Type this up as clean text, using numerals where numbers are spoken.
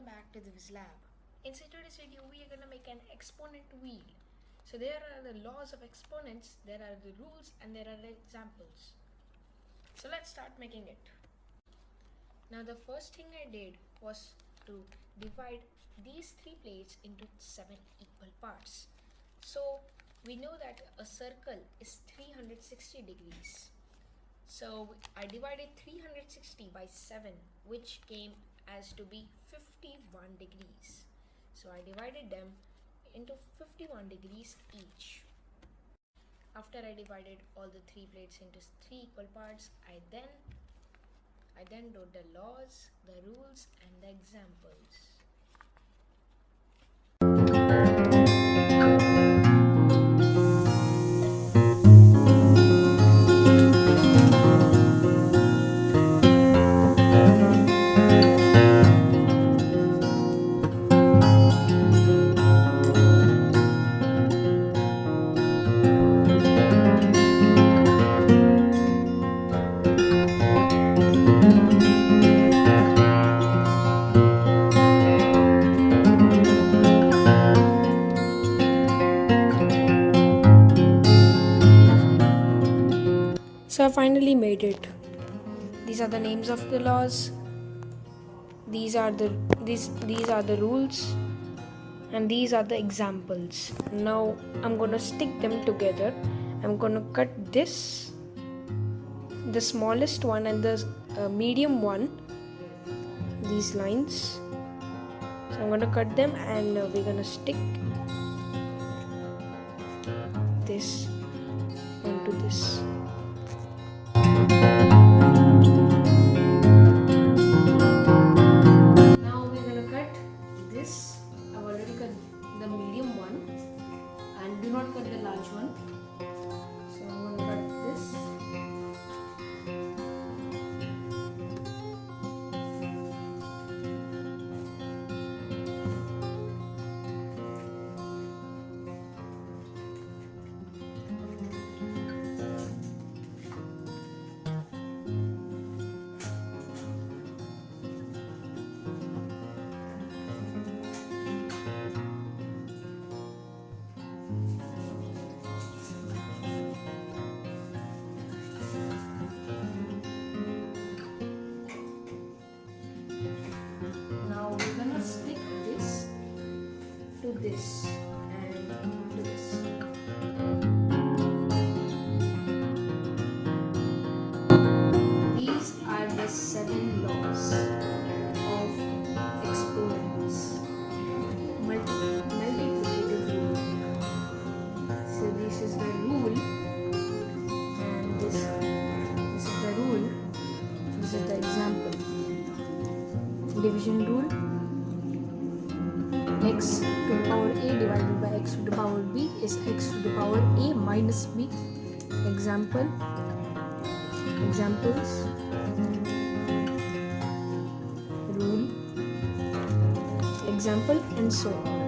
welcome back to Divye's lab. In today's video, we are going to make an exponent wheel. So there are the laws of exponents, there are the rules, and there are the examples. So let's start making it. Now the first thing I did was to divide these 3 plates into 7 equal parts. So we know that a circle is 360 degrees. So I divided 360 by 7, which came as to be 51 degrees. So I divided them into 51 degrees each. After I divided all the 3 plates into 3 equal parts, I then wrote the laws, the rules, and the examples. So I finally made it. These are the names of the laws. These are the rules, and these are the examples. Now I'm going to stick them together. I'm going to cut this, the smallest one, and the medium one, these lines. So I'm going to cut them, and we're going to stick this onto this. Now we're going to cut this. I've already cut the medium one, and do not cut the large one. So I'm going to cut this. Stick this to this and to this. These are the 7 laws of exponents. Multiplicative rule. So this is the rule, and this is the rule. This is the example. Division rule. X to the power a divided by x to the power b is x to the power a minus b. Examples, rule, example, and so on.